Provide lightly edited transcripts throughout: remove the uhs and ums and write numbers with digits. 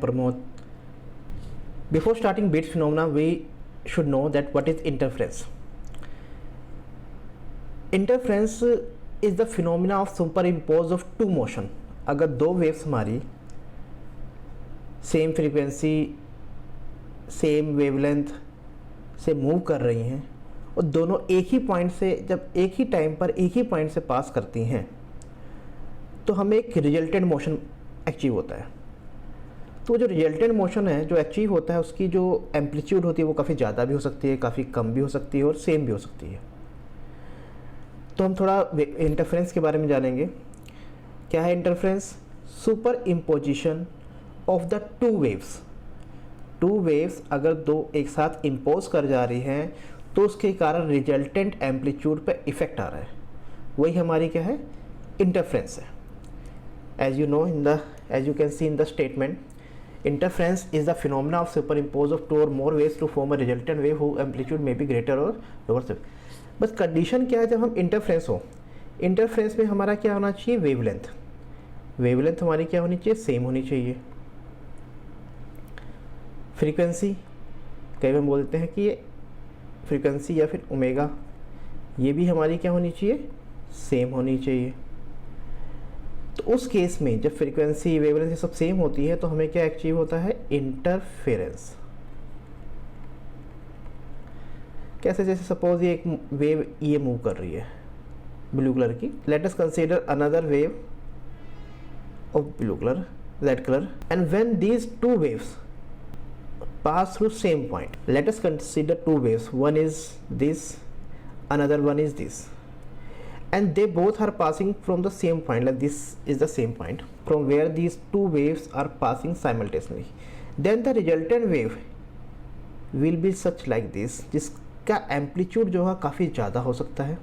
Pramod. Before starting Beats phenomena, we should know that what is interference. Interference is the phenomena of superimpose of two motion. अगर दो waves हमारी same frequency same wavelength से move कर रही हैं और दोनों एक ही पॉइंट से जब एक ही टाइम पर एक ही पॉइंट से पास करती हैं तो हमें एक रिजल्टेंट मोशन अचीव होता है। तो जो रिजल्टेंट मोशन है जो अचीव होता है उसकी जो एम्पलीट्यूड होती है वो काफ़ी ज़्यादा भी हो सकती है, काफ़ी कम भी हो सकती है और सेम भी हो सकती है। तो हम थोड़ा इंटरफेरेंस के बारे में जानेंगे। क्या है interference? Super imposition of the two waves. Two waves अगर दो एक साथ इम्पोज कर जा रही हैं तो उसके कारण रिजल्टेंट एम्पलीट्यूड पर इफेक्ट आ रहा है, वही हमारी क्या है? इंटरफेरेंस है। As you know as you can see in the statement, interference is the phenomena of superimpose of two or more waves to form a resultant wave whose amplitude may be greater or lower। बस condition क्या है जब हम interference हो, interference में हमारा क्या होना चाहिए? वेवलेंथ। वेवलेंथ हमारी क्या होनी चाहिए? सेम होनी चाहिए। फ्रीक्वेंसी कई बार बोलते हैं कि ये फ्रीक्वेंसी या फिर ओमेगा, ये भी हमारी क्या होनी चाहिए? सेम होनी चाहिए। तो उस केस में जब फ्रीक्वेंसी वेवलेंथ ये सब सेम होती है तो हमें क्या अचीव होता है? इंटरफेरेंस। कैसे? जैसे सपोज ये एक वेव ये मूव कर रही है ब्लू कलर की। Late us consider another wave of blue colour, red colour, and when these two waves pass through same point. Let us consider two waves. One is this, another one is this, and they both are passing from the same point. Like this is the same point from where these two waves are passing simultaneously. Then the resultant wave will be such like this, जिसका amplitude जो है काफ़ी ज़्यादा हो सकता है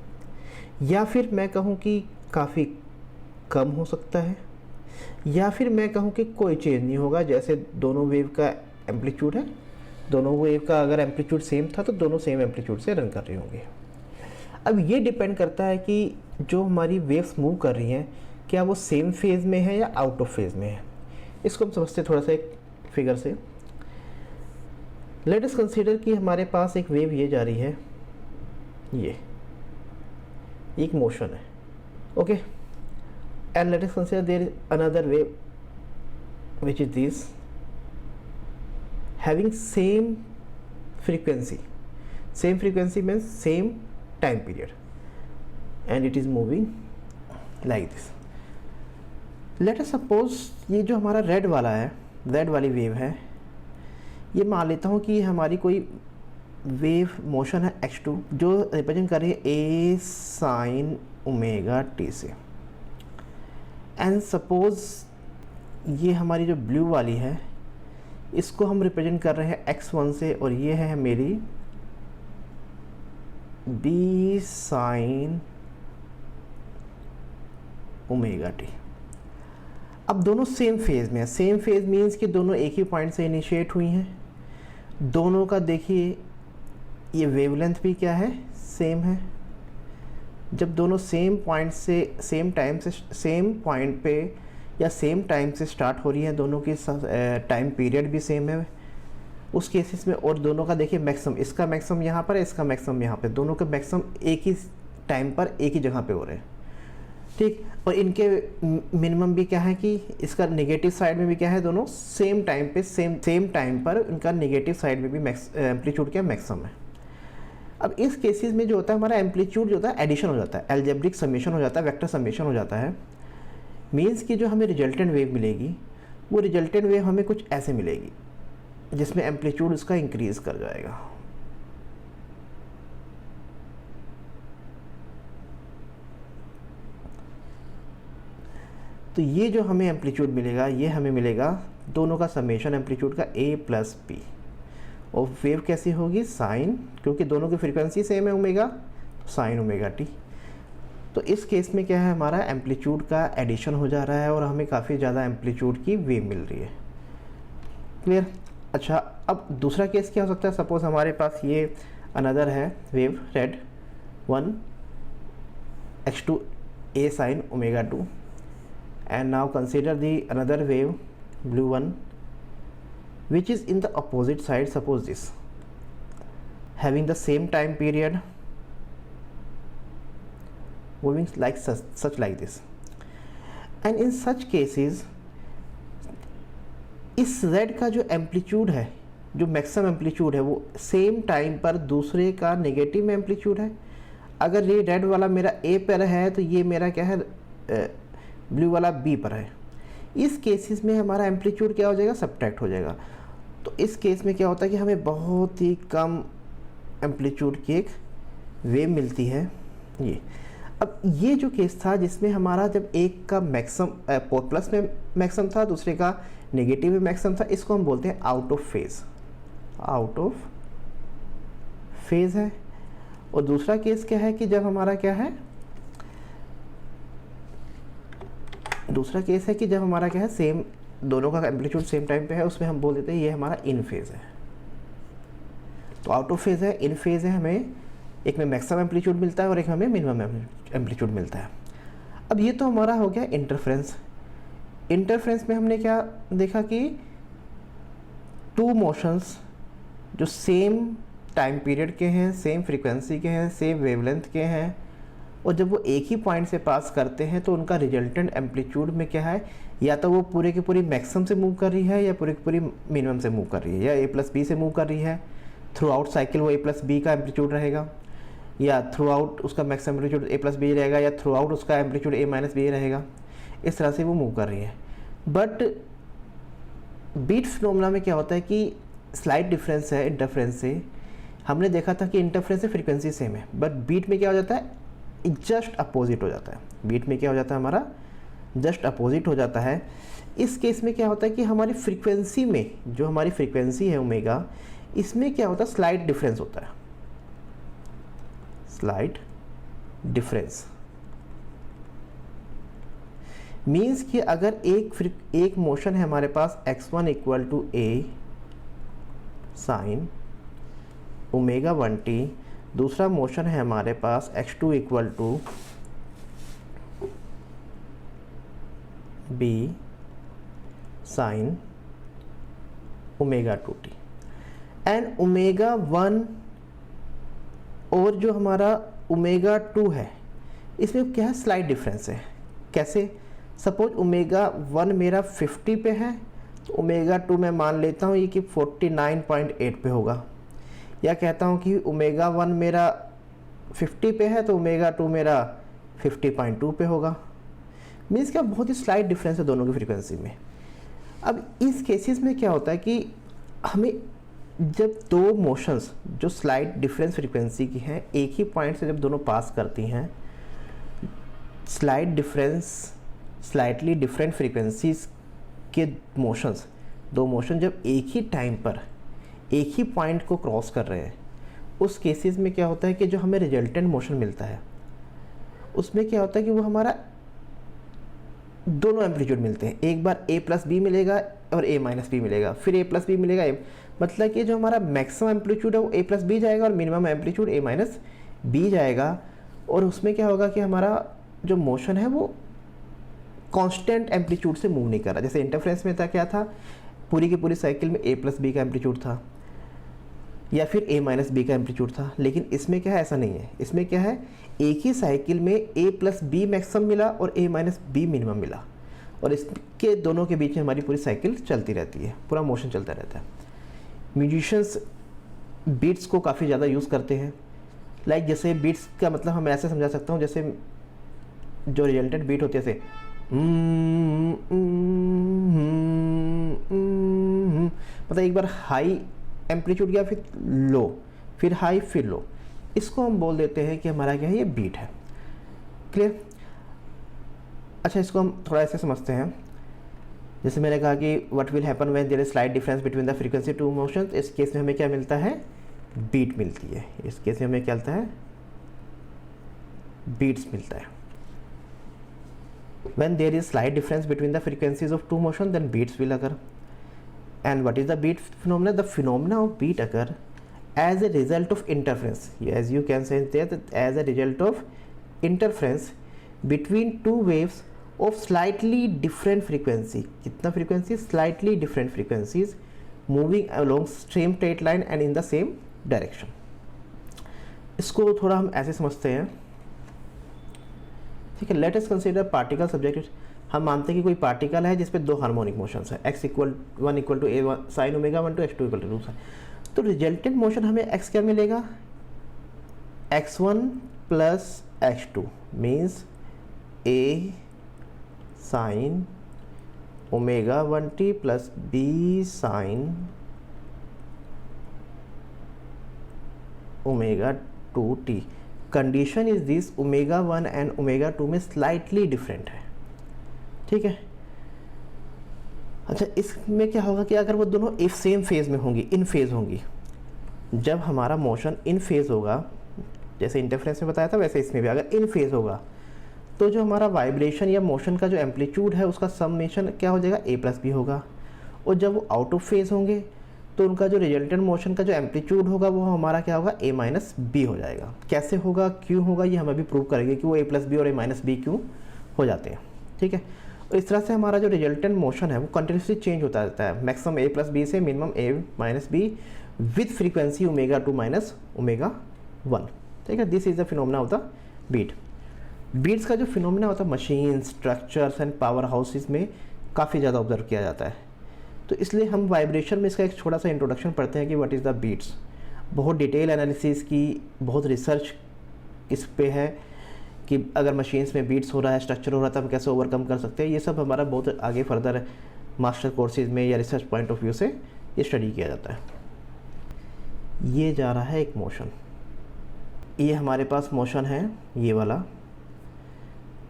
या फिर मैं कहूँ कि काफ़ी कम हो सकता है या फिर मैं कहूँ कि कोई चेंज नहीं होगा। जैसे दोनों वेव का एम्पलीट्यूड है, दोनों वेव का अगर एम्पलीट्यूड सेम था तो दोनों सेम एम्पलीट्यूड से रन कर रहे होंगे। अब ये डिपेंड करता है कि जो हमारी वेव्स मूव कर रही हैं क्या वो सेम फेज़ में है या आउट ऑफ फेज़ में है। इसको हम समझते थोड़ा सा एक फिगर से। लेट अस कंसीडर कि हमारे पास एक वेव ये जा रही है, ये एक मोशन है, okay, and let us consider there is another wave which is this having same frequency means same time period and it is moving like this। let us suppose ये जो हमारा रेड वाला है, रेड वाली wave है, ये मान लेता हूँ कि हमारी कोई वेव मोशन है x2 जो रिप्रेजेंट कर रही है a sin ओमेगा t से, एंड सपोज ये हमारी जो ब्लू वाली है इसको हम रिप्रेजेंट कर रहे हैं x1 से और ये है मेरी b साइन ओमेगा टी। अब दोनों सेम फेज़ में है। सेम फेज़ मीन्स कि दोनों एक ही पॉइंट से इनिशिएट हुई हैं। दोनों का देखिए ये वेवलेंथ भी क्या है? सेम है। जब दोनों सेम पॉइंट से सेम टाइम से सेम पॉइंट पे या सेम टाइम से स्टार्ट हो रही है, दोनों की टाइम पीरियड भी सेम है उस केसेस में, और दोनों का देखिए मैक्सिमम, इसका मैक्सिमम यहाँ पर है, इसका मैक्सिमम यहाँ पे, दोनों के मैक्सिमम एक ही टाइम पर एक ही जगह पे हो रहे हैं, ठीक। और इनके मिनिमम भी क्या है कि इसका नेगेटिव साइड में भी क्या है, दोनों सेम टाइम पे सेम टाइम पर इनका नेगेटिव साइड में भी एम्पलीट्यूड क्या मैक्सिमम है। अब इस केसेस में जो होता है हमारा एम्पलीट्यूड जो होता है एडिशन हो जाता है, एल्जेब्रिक समेशन हो जाता है, वेक्टर समेशन हो जाता है। मीन्स कि जो हमें रिजल्टेंट वेव मिलेगी वो रिजल्टेंट वेव हमें कुछ ऐसे मिलेगी जिसमें एम्पलीट्यूड उसका इंक्रीज कर जाएगा। तो ये जो हमें एम्पलीट्यूड मिलेगा ये हमें मिलेगा दोनों का समेशन एम्पलीट्यूड का a प्लस पी, और वेव कैसी होगी? साइन, क्योंकि दोनों की फ्रीक्वेंसी सेम है ओमेगा, तो साइन ओमेगा टी। तो इस केस में क्या है हमारा एम्पलीट्यूड का एडिशन हो जा रहा है और हमें काफ़ी ज़्यादा एम्पलीट्यूड की वेव मिल रही है। क्लियर? अच्छा, अब दूसरा केस क्या हो सकता है? सपोज हमारे पास ये अनदर है wave red 1 x2 a sin omega 2, and now consider the another wave blue one which is in the opposite side, suppose this, having the same time period, moving like such like this, and in such cases इस z का जो amplitude है, जो maximum amplitude है, वो same time पर दूसरे का नेगेटिव एम्पलीट्यूड है। अगर ये रेड वाला मेरा a पर है तो ये मेरा क्या है, ब्लू वाला b पर है। इस केसेस में हमारा एम्पलीट्यूड क्या हो जाएगा, सब्ट्रैक्ट हो जाएगा। तो इस केस में क्या होता है कि हमें बहुत ही कम एम्पलीट्यूड की एक वेव मिलती है ये। अब ये जो केस था जिसमें हमारा जब एक का मैक्सिमम प्लस में मैक्सिमम था, दूसरे का नेगेटिव में मैक्सिमम था, इसको हम बोलते हैं out of phase, out of phase है। और दूसरा केस क्या है कि जब हमारा क्या है, दूसरा केस है कि जब हमारा क्या है, सेम दोनों का एम्पलीट्यूड सेम टाइम पे है, उसमें हम बोल देते हैं ये हमारा इन फेज है। तो आउट ऑफ फेज है, इन फेज है, हमें एक में मैक्सिमम एम्पलीट्यूड मिलता है और एक हमें मिनिमम एम्पलीट्यूड मिलता है। अब ये तो हमारा हो गया इंटरफेरेंस। इंटरफेरेंस में हमने क्या देखा कि टू मोशंस जो सेम टाइम पीरियड के हैं, सेम फ्रीक्वेंसी के हैं, सेम वेवलेंथ के हैं, और जब वो एक ही पॉइंट से पास करते हैं तो उनका रिजल्टेंट एम्पलीट्यूड में क्या है, या तो वो पूरे की पूरी मैक्सिमम से मूव कर रही है या पूरी की पूरी मिनिमम से मूव कर रही है, या a प्लस बी से मूव कर रही है। थ्रू आउट साइकिल वो a प्लस बी का एम्पलीट्यूड रहेगा, या थ्रू आउट उसका maximum amplitude a plus B रहेगा, या थ्रू आउट उसका एम्पलीट्यूड a माइनस बी रहेगा। इस तरह से वो मूव कर रही है। बट बीट फिनोमेना में क्या होता है कि स्लाइट डिफरेंस है इंटरफेरेंस से। हमने देखा था कि इंटरफेरेंस से फ्रीक्वेंसी सेम है, बट बीट में क्या हो जाता है, जस्ट अपोजिट हो जाता है। बीट में क्या हो जाता है, हमारा जस्ट अपोजिट हो जाता है। इस केस में क्या होता है कि हमारी फ्रीक्वेंसी में, जो हमारी फ्रीक्वेंसी है ओमेगा, इसमें क्या होता है, स्लाइट डिफरेंस होता है, स्लाइट डिफरेंस। मीन्स कि अगर एक मोशन है हमारे पास x1 equal to a sine omega 1t, दूसरा मोशन है हमारे पास x2 equal to b sine omega 2t, and omega 1 और जो हमारा ओमेगा 2 है, इसमें क्या है, स्लाइट डिफरेंस है। कैसे, सपोज ओमेगा 1 मेरा 50 पे है, तो ओमेगा 2 मैं मान लेता हूँ ये कि 49.8 पे होगा, या कहता हूँ कि ओमेगा 1 मेरा 50 पे है तो ओमेगा 2 मेरा 50.2 पे होगा। मीन्स क्या, बहुत ही स्लाइट डिफरेंस है दोनों की फ्रीक्वेंसी में। अब इस केसेस में क्या होता है कि हमें जब दो मोशंस जो स्लाइट डिफरेंस फ्रीक्वेंसी की हैं, एक ही पॉइंट से जब दोनों पास करती हैं, slight difference slightly different frequencies के मोशंस, दो मोशन जब एक ही टाइम पर एक ही पॉइंट को क्रॉस कर रहे हैं, उस केसेस में क्या होता है कि जो हमें रिजल्टेंट मोशन मिलता है उसमें क्या होता है कि वो हमारा दोनों एम्पलीट्यूड मिलते हैं। एक बार a प्लस बी मिलेगा और a माइनस बी मिलेगा, फिर a प्लस बी मिलेगा a, मतलब कि जो हमारा मैक्सिमम एम्पलीट्यूड है वो a प्लस बी जाएगा और minimum amplitude a minus B जाएगा। और उसमें क्या होगा कि हमारा जो मोशन है वो कांस्टेंट एम्पलीट्यूड से मूव नहीं कर रहा। जैसे इंटरफेरेंस में था, क्या था, पूरी की पूरी साइकिल में a प्लस बी का एम्पलीट्यूड था या फिर a माइनस बी का एम्पलीट्यूड था, लेकिन इसमें क्या है, ऐसा नहीं है। इसमें क्या है, एक ही साइकिल में a प्लस बी मैक्सिमम मिला और a माइनस बी मिनिमम मिला, और इसके दोनों के बीच में हमारी पूरी साइकिल चलती रहती है, पूरा मोशन चलता रहता है। म्यूजिशियंस बीट्स को काफ़ी ज़्यादा यूज़ करते हैं। लाइक जैसे बीट्स का मतलब हम ऐसे समझा सकता हूँ, जैसे जो रिजल्टेंट बीट होती है जैसे मतलब एक बार हाई एम्पलीट्यूड गया, फिर लो, फिर हाई, फिर लो, इसको हम बोल देते हैं कि हमारा क्या है, ये बीट है। क्लियर। अच्छा, इसको हम थोड़ा ऐसे समझते हैं। जैसे मैंने कहा कि what will happen when there is slight difference between the frequency two motions, इस केस में हमें क्या मिलता है, बीट मिलती है। इस केस में हमें क्या मिलता है, बीट्स मिलता है। when there is slight difference between the frequencies of two motion, then beats will occur. And what is the beat phenomena? The phenomena of beat occur as a result of interference, as you can say that as a result of interference between two waves of slightly different frequency. कितना frequency? Slightly different frequencies moving along same straight line and in the same direction. इसको थोड़ा हम ऐसे समझते हैं, ठीक है। Let us consider particle subject. हम मानते हैं कि कोई पार्टिकल है जिसपे दो हार्मोनिक मोशंस है, x equal 1 equal to a sine omega 1 two x2 equal to 2 sine. तो रिजल्टेंट मोशन हमें x क्या मिलेगा, x1 plus x2 means a sine omega 1t plus b sine omega 2t। Condition is this, omega 1 and omega 2 में slightly different है, ठीक है। अच्छा, इसमें क्या होगा कि अगर वो दोनों इफ सेम फेज में होंगी, इन फेज होंगी, जब हमारा मोशन इन फेज होगा, जैसे इंटरफेरेंस में बताया था वैसे इसमें भी अगर इन फेज होगा, तो जो हमारा वाइब्रेशन या मोशन का जो एम्पलीट्यूड है उसका समेशन क्या हो जाएगा, a प्लस बी होगा। और जब वो आउट ऑफ फेज होंगे तो उनका जो रिजल्टेंट मोशन का जो एम्पलीट्यूड होगा वो हमारा क्या होगा, a माइनस बी हो जाएगा। कैसे होगा, क्यों होगा, ये हम अभी प्रूव करेंगे कि वो a प्लस बी और a माइनस बी क्यों हो जाते हैं, ठीक है। और इस तरह से हमारा जो रिजल्टेंट मोशन है वो कंटिन्यूसली चेंज होता रहता है, मैक्सिमम a प्लस बी से minimum a minus B with frequency omega 2 minus omega 1, ठीक है। This is the phenomena of the beat. Beats का जो फिनोमेना होता है machine, structures and power houses में काफ़ी ज़्यादा ऑब्जर्व किया जाता है। तो इसलिए हम वाइब्रेशन में इसका एक छोटा सा इंट्रोडक्शन पढ़ते हैं कि व्हाट इज़ द बीट्स। बहुत डिटेल एनालिसिस की, बहुत रिसर्च इस पे है कि अगर मशीन्स में बीट्स हो रहा है, स्ट्रक्चर हो रहा है, तब कैसे ओवरकम कर सकते हैं। ये सब हमारा बहुत आगे फर्दर मास्टर कोर्सेज में या रिसर्च पॉइंट ऑफ व्यू से ये स्टडी किया जाता है। ये जा रहा है एक मोशन, ये हमारे पास मोशन है ये वाला,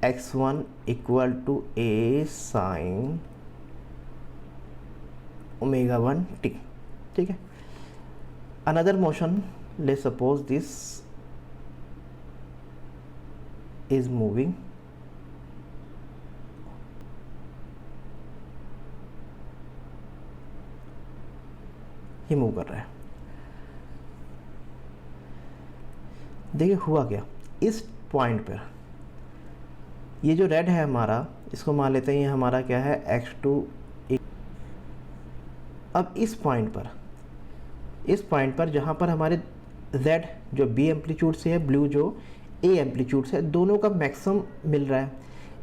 x1 equal to a sine omega 1t, ठीक है। Another motion, let's suppose this is moving, ये मूव कर रहा है। देखिए हुआ क्या, इस पॉइंट पर ये जो रेड है हमारा, इसको मान लेते हैं ये हमारा क्या है, x2। अब इस पॉइंट पर जहाँ पर हमारे z जो b एम्पलीट्यूड से है, ब्लू जो a एम्पलीट्यूड से है, दोनों का मैक्सिमम मिल रहा है।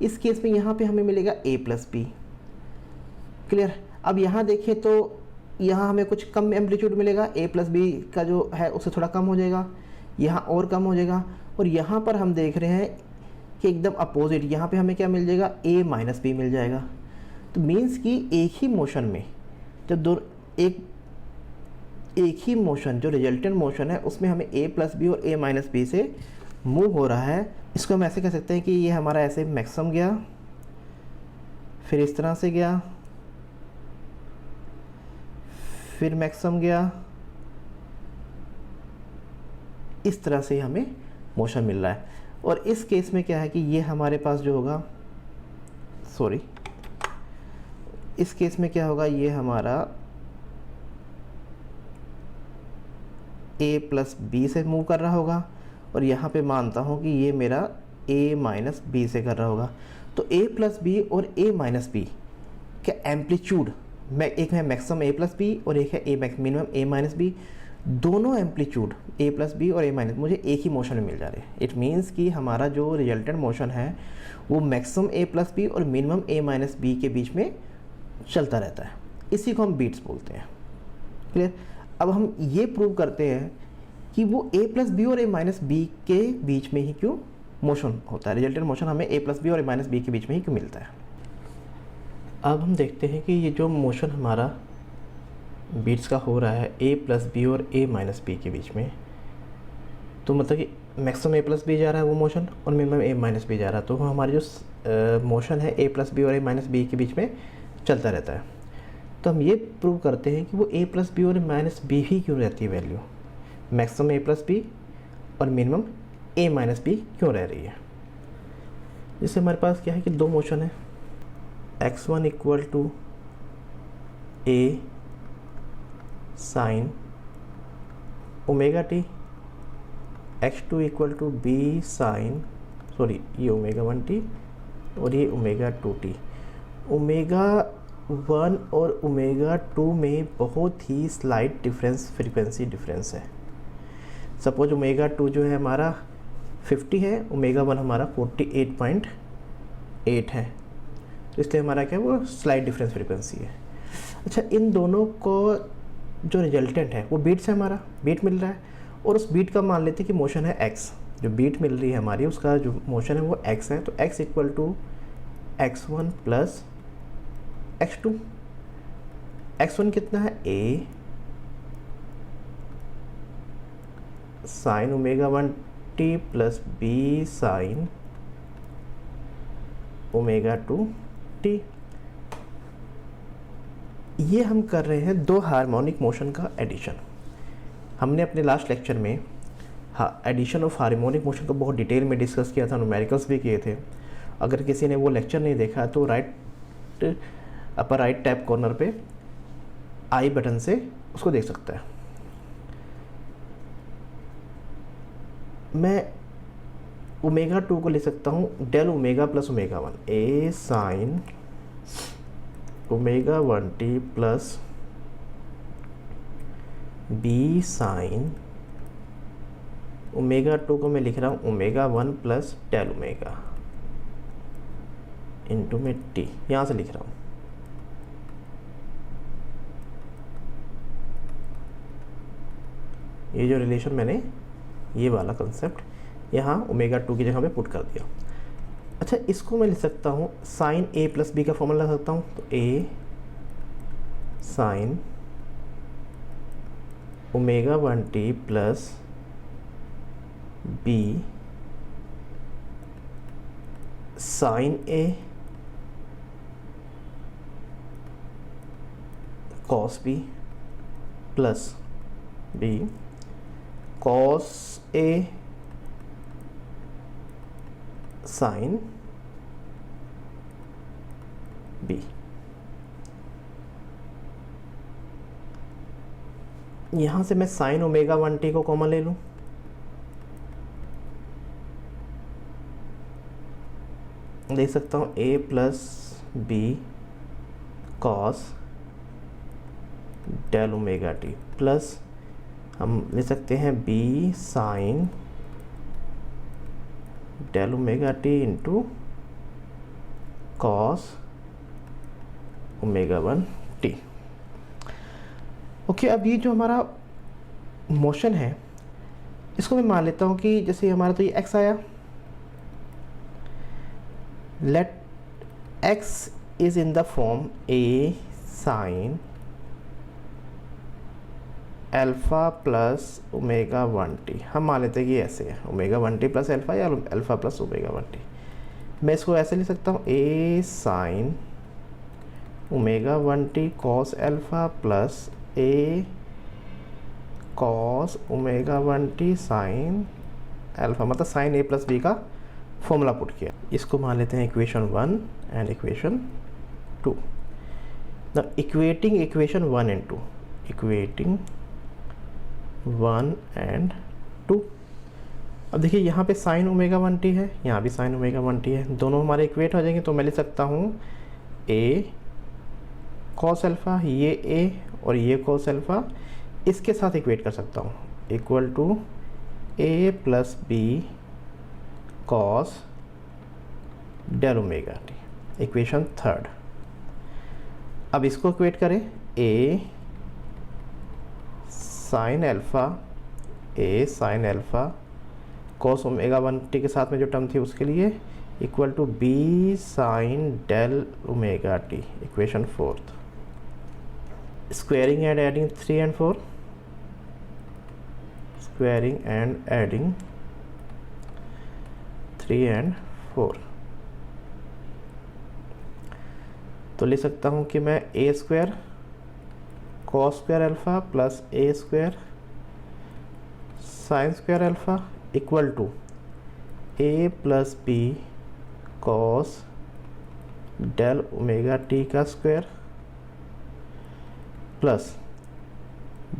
इस केस में यहाँ पे हमें मिलेगा a प्लस बी, क्लियर। अब यहाँ देखें तो यहाँ हमें कुछ कम एम्पलीट्यूड मिलेगा, a प्लस बी का जो है उससे थोड़ा कम हो जाएगा, यहाँ और कम हो जाएगा। और यहाँ पर हम देख रहे हैं कि एकदम अपोजिट, यहाँ पे हमें क्या मिल जाएगा, a माइनस बी मिल जाएगा। तो मीन्स कि एक ही मोशन में जब एक ही मोशन जो रिजल्टेंट मोशन है उसमें हमें a प्लस बी और a माइनस बी से मूव हो रहा है। इसको हम ऐसे कह सकते हैं कि ये हमारा ऐसे मैक्सिमम गया, फिर इस तरह से गया, फिर मैक्सिमम गया, इस तरह से हमें मोशन मिल रहा है। और इस केस में क्या है कि ये हमारे पास जो होगा, सॉरी, इस केस में क्या होगा, ये हमारा a प्लस बी से मूव कर रहा होगा और यहाँ पे मानता हूँ कि ये मेरा a माइनस बी से कर रहा होगा। तो a प्लस बी और a माइनस बी का एम्पलीट्यूड, एक है मैक्सिमम a प्लस बी और एक है मिनिमम a माइनस बी, दोनों एम्पलीट्यूड a प्लस बी और a माइनस मुझे एक ही मोशन में मिल जा रहे हैं। इट मीन्स कि हमारा जो रिजल्टेंट मोशन है वो मैक्सिमम a प्लस बी और मिनिमम a माइनस बी के बीच में चलता रहता है। इसी को हम बीट्स बोलते हैं, क्लियर। अब हम ये प्रूव करते हैं कि वो a प्लस बी और a माइनस बी के बीच में ही क्यों मोशन होता है, रिजल्टेंट मोशन हमें a प्लस बी और a माइनस बी के बीच में ही क्यों मिलता है। अब हम देखते हैं कि ये जो मोशन हमारा बीट्स का हो रहा है a प्लस बी और a माइनस बी के बीच में, तो मतलब कि मैक्सिमम a प्लस बी जा रहा है वो मोशन और मिनिमम a माइनस बी जा रहा है। तो हमारी जो मोशन है a प्लस बी और a माइनस बी के बीच में चलता रहता है। तो हम ये प्रूव करते हैं कि वो a प्लस बी और माइनस बी ही क्यों रहती है value, maximum a plus B और मिनिमम a माइनस बी क्यों रह रही है। जिससे हमारे पास क्या है कि दो मोशन है, x1 equal to a sine omega T, x2 equal to b sine, sorry ये ओमेगा 1t और ये ओमेगा 2t। ओमेगा 1 और ओमेगा 2 में बहुत ही स्लाइट डिफरेंस, फ्रीक्वेंसी डिफरेंस है। सपोज ओमेगा 2 जो है हमारा 50 है, ओमेगा 1 हमारा 48.8 है, तो इसलिए हमारा क्या है वो स्लाइट डिफरेंस फ्रीक्वेंसी है। अच्छा, इन दोनों को जो रिजल्टेंट है वो बीट्स है, हमारा बीट मिल रहा है, और उस बीट का मान लेते हैं कि मोशन है x, जो बीट मिल रही है हमारी उसका जो मोशन है वो x है, तो x equal to x1 plus x2। x1 कितना है a sine omega 1t plus b sine omega 2t। ये हम कर रहे हैं दो हार्मोनिक मोशन का एडिशन। हमने अपने लास्ट लेक्चर में एडिशन ऑफ हार्मोनिक मोशन को बहुत डिटेल में डिस्कस किया था, न्यूमेरिकल्स भी किए थे। अगर किसी ने वो लेक्चर नहीं देखा तो अपर राइट टैप कॉर्नर पे आई बटन से उसको देख सकता है। मैं ओमेगा 2 को ले सकता हूँ del omega plus omega 1, a sine omega 1t plus b sine omega 2 को मैं लिख रहा हूँ omega 1 plus del omega into में टी, यहाँ से लिख रहा हूँ। ये जो रिलेशन मैंने ये वाला कंसेप्ट यहाँ ओमेगा 2 की जगह पे पुट कर दिया। अच्छा, इसको मैं लिख सकता हूँ साइन ए प्लस बी का फॉर्मूला लगा सकता हूँ, तो a sine omega 1t plus b sine a cos b plus B cos a sine b. यहां से मैं साइन ओमेगा 1t को कॉमन ले लूं, देख सकता हूं a plus B cos del omega T plus हम ले सकते हैं b sine del omega T into cos omega 1t। Okay, अब ये जो हमारा मोशन है इसको मैं मान लेता हूँ कि जैसे हमारा तो ये x आया, let x is in the form a sine alpha plus omega 1t। हम मान लेते हैं कि ऐसे है ओमेगा 1t प्लस अल्फ़ा या अल्फ़ा प्लस ओमेगा 1t। मैं इसको ऐसे लिख सकता हूँ a sine omega 1t cos alpha plus a cos omega 1t sine alpha, मतलब साइन a प्लस b का फॉर्मूला पुट किया। इसको मान लेते हैं इक्वेशन 1 एंड इक्वेशन 2। ना equating equation 1 and 2, equating 1 and 2। अब देखिए यहाँ पे साइन ओमेगा 1t है, यहाँ भी साइन ओमेगा 1t है, दोनों हमारे इक्वेट हो जाएंगे। तो मैं लिख सकता हूँ a कॉस अल्फ़ा, ये a और ये कॉस अल्फ़ा, इसके साथ इक्वेट कर सकता हूँ, equal to a plus B cos del omega T, equation 3। अब इसको इक्वेट करें a sine alpha cos omega 1t के साथ में जो टर्म थी उसके लिए equal to b sine del omega T, equation 4। Squaring and adding 3 and 4, squaring and adding 3 and 4। तो ले सकता हूँ कि मैं a square cos square alpha plus a square sine square alpha equal to a plus B cos del omega t का square plus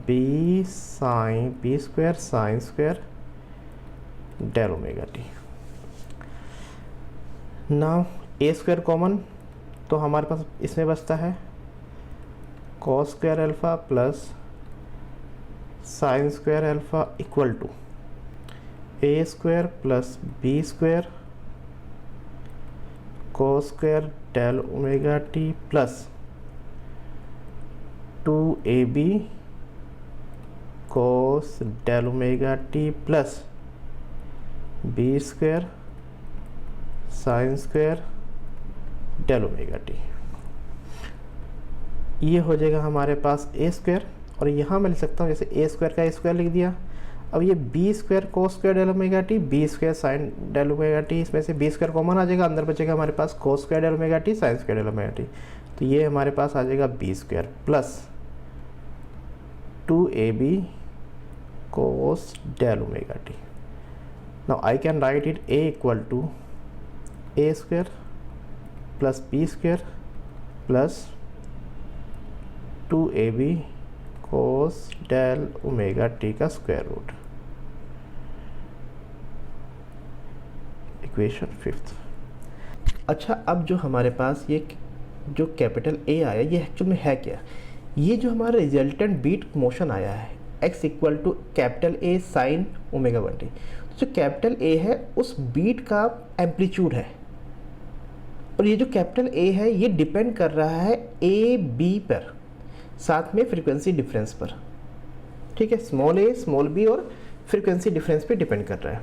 B square sine square del omega t. Now a square common, तो हमारे पास इसमें बचता है cos square alpha plus sine square alpha equal to A square plus B square cos square del omega T plus 2ab cos del omega T plus B square sine square del omega t. ये हो जाएगा हमारे पास ए square, और यहाँ मैं लिख सकता हूँ जैसे ए स्क्वायर का ए स्क्वायर लिख दिया। अब ये B square cos square del omega T, B square sine del omega T, इसमें से बी स्क्वायर कॉमन आ जाएगा, अंदर बचेगा हमारे पास cos square del omega t sine square del omega t. तो ये हमारे पास आ जाएगा b square plus 2ab cos del omega t. Now I can write it a equal to A square plus B square plus 2ab cos del omega t का square root. Equation 5। अच्छा, अब जो हमारे पास ये जो कैपिटल ए आया, ये actual में है क्या? ये जो हमारा रिजल्टेंट बीट मोशन आया है x equal to capital A sine omega 1t, तो जो कैपिटल ए है उस बीट का एम्पलीट्यूड है, और ये जो कैपिटल ए है ये डिपेंड कर रहा है ए बी पर, साथ में फ्रीक्वेंसी डिफरेंस पर। ठीक है, स्मॉल ए स्मॉल बी और फ्रीक्वेंसी डिफरेंस पे डिपेंड कर रहा है।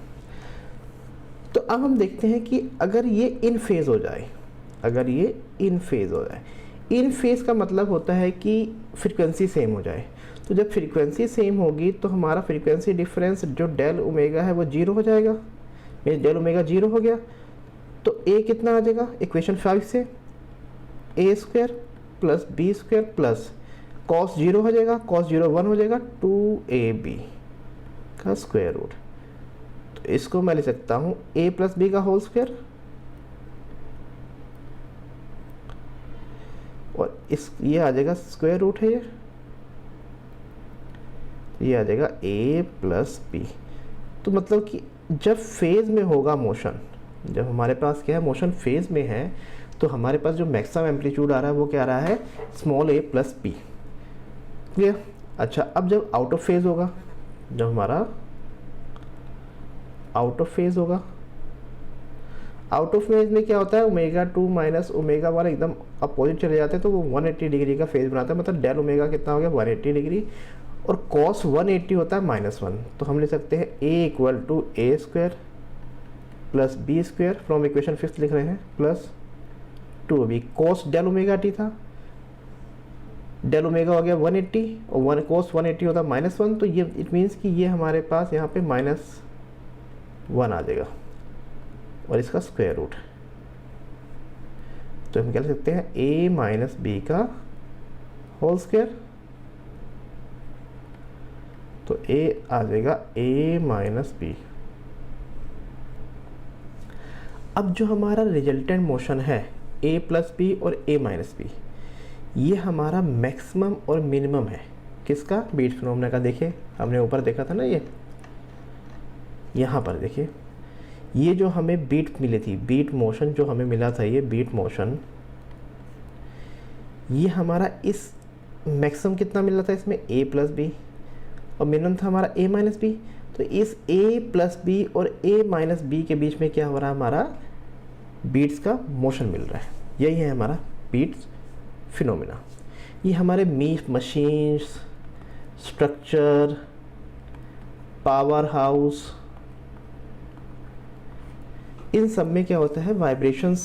तो अब हम देखते हैं कि अगर ये इन फेज हो जाए, अगर ये इन फेज हो जाए, इन फेज का मतलब होता है कि फ्रीक्वेंसी सेम हो जाए। तो जब फ्रीक्वेंसी सेम होगी तो हमारा फ्रीक्वेंसी डिफरेंस जो डेल ओमेगा है वो 0 हो जाएगा, मीन्स डेल ओमेगा 0 हो गया। तो ए कितना आ जाएगा इक्वेशन 5 से, a square plus B square plus cos 0 हो जाएगा, कॉस 0 1 हो जाएगा, 2ab का स्क्वायर रूट। तो इसको मैं लिख सकता हूँ a प्लस बी का होल स्क्वायर, और इस ये आ जाएगा स्क्वायर रूट है, ये आ जाएगा a प्लस बी। तो मतलब कि जब फेज में होगा मोशन, जब हमारे पास क्या है मोशन फेज में है, तो हमारे पास जो मैक्सिमम एम्पलीट्यूड आ रहा है वो क्या आ रहा है, small a plus B. Clear? अच्छा, अब जब आउट ऑफ फेज होगा, जब हमारा आउट ऑफ फेज होगा, आउट ऑफ फेज में क्या होता है, ओमेगा 2 माइनस ओमेगा 1 एकदम अपोजिट चले जाते हैं, तो वो 180 डिग्री का फेज बनाता है। मतलब डेल ओमेगा कितना हो गया 180 डिग्री, और कॉस 180 होता है -1। तो हम लिख सकते हैं a equal to A square plus B square, from equation 5 लिख रहे हैं, plus 2b। Cos del omega T था, डेल ओमेगा हो गया 180, और कॉस 180 होता है -1, तो ये इट मीन्स कि ये हमारे पास यहाँ पे -1 आ जाएगा, और इसका स्क्वायर रूट। तो हम क्या लिख सकते हैं a माइनस बी का होल स्क्वायर, तो a आ जाएगा a माइनस बी। अब जो हमारा रिजल्टेंट मोशन है a प्लस बी और a माइनस बी, ये हमारा मैक्सिमम और मिनिमम है किसका, बीट फिनोमेना का। देखिए हमने ऊपर देखा था ना, ये यहाँ पर देखिए, ये जो हमें बीट मिली थी, बीट मोशन जो हमें मिला था, ये बीट मोशन, ये हमारा इस मैक्सिमम कितना मिल रहा था इसमें a प्लस बी, और मिनिमम था हमारा a माइनस बी। तो इस a प्लस बी और a माइनस बी के बीच में क्या हो रहा है, हमारा बीट्स का मोशन मिल रहा है। यही है हमारा बीट्स फिनोमेना। ये हमारे मशीन्स, स्ट्रक्चर, पावर हाउस, इन सब में क्या होता है, वाइब्रेशंस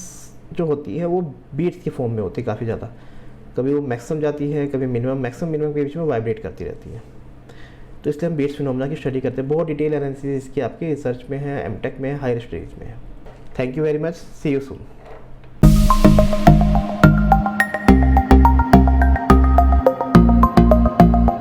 जो होती है वो बीट्स के फॉर्म में होती है काफ़ी ज़्यादा। कभी वो मैक्सिमम जाती है, कभी मिनिमम, मैक्सिमम मिनिमम के बीच में वाइब्रेट करती रहती है। तो इसलिए हम बीट्स फिनोमेना की स्टडी करते हैं। बहुत डिटेल एनालिसिस इसकी आपके रिसर्च में है, एमटेक में है, हायर स्टडीज़ में है। Thank you very much, see you soon.